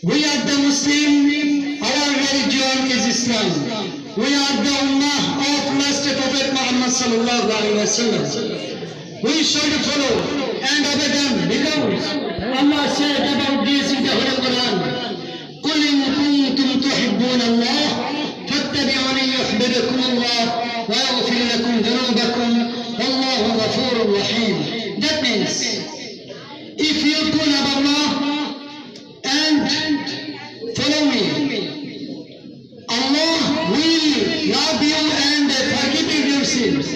We are the Muslim, our religion is Islam. We are the Ummah of Master Prophet Muhammad sallallahu alaihi wasallam. We should follow and obey them because Allah said about this in the Holy Quran. قُلْ إِن كُنتُمْ تُحِبُّونَ اللَّهَ فَاتَّبِعُونِي يُحْبِبْكُمُ اللَّهُ وَيَغْفِرْ لَكُمْ ذُنُوبَكُمْ وَاللَّهُ غَفُورٌ رَحِيمٌ. That means, if you love Allah and follow me, Allah will love you and forgive you your sins.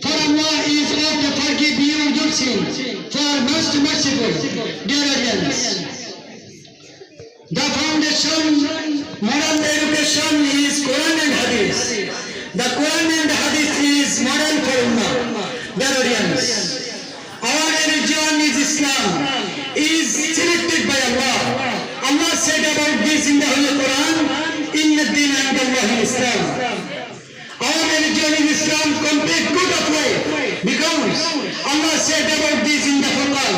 For Allah is able to forgive you your sins, for most merciful. Dear audience, the foundation, moral education is Quran and Hadith. The Quran and Hadith is model for Ummah. Dear audience, our religion is Islam, is selected by Allah. Allah said about this in the Holy Quran, Inna ad-dina 'inda Allahi al-Islam. Our religion is Islam, complete good of life, because Allah said about this in the Quran.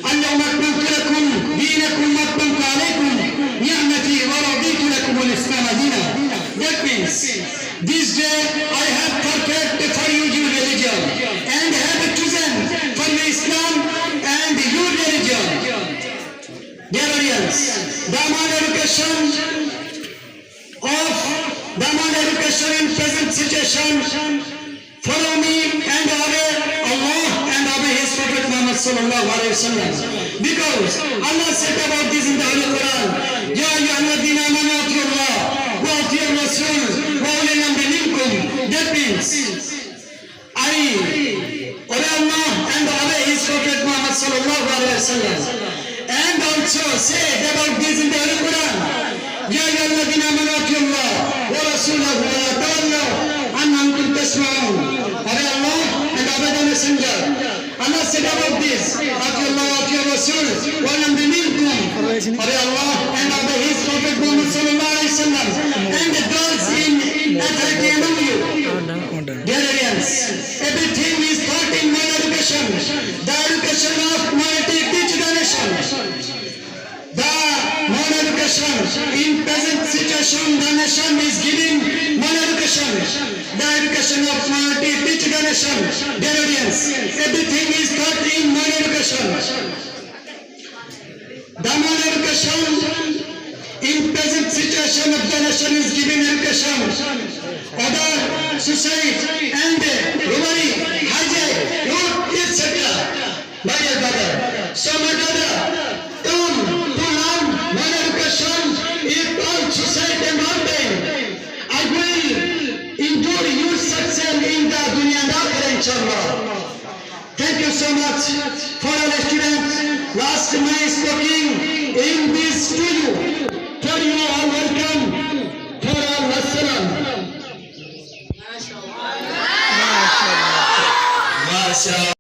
Al-yawma akmaltu lakum dinakum wa atmamtu alaykum ni'mati wa raditu lakum al-Islam dinan. That means, this day I have perfected for you your religion and have chosen for you Islam and your religion. Dear audience, the modern education in present situation, follow me and obey Allah and obey His Prophet Muhammad sallallahu alaihi wasallam. Because Allah said about this in the Holy Quran, Ya ayyuhalladhina amanu atiyullah wa atiyur rasul wa ulil amri minkum. That means, I obey Allah and obey His Prophet Muhammad sallallahu alaihi wasallam. And also say about this in the Holy Quran, Ya ayyuhalladhina amanu atiyullah wa rasulahu wa la tawallaw anhu antum tasma'un. Obey Allah and obey the Messenger. Allah said about this, atiyullah wa atiyur rasul wa ulil amri minkum. Obey Allah and obey His Prophet Muhammad sallallahu alaihi wasallam and those in authority among you. Dear audience, everything is taught in one education. The education of humanity teach the nation. The one education in present situation, the nation is giving one education. The education of humanity teach the nation. Dear audience, everything is taught in one education. The one education in present situation of the nation is giving education. Other suicide and robbery, hijack, loot, etc. My dear brother, so my brother, to learn one education is all suicide and all-time. I will endure your success in the dunya and akhirah, inshallah. Thank you so much for all students. Last my speaking in this to you. For you are welcome. For all wassalam. MashaAllah.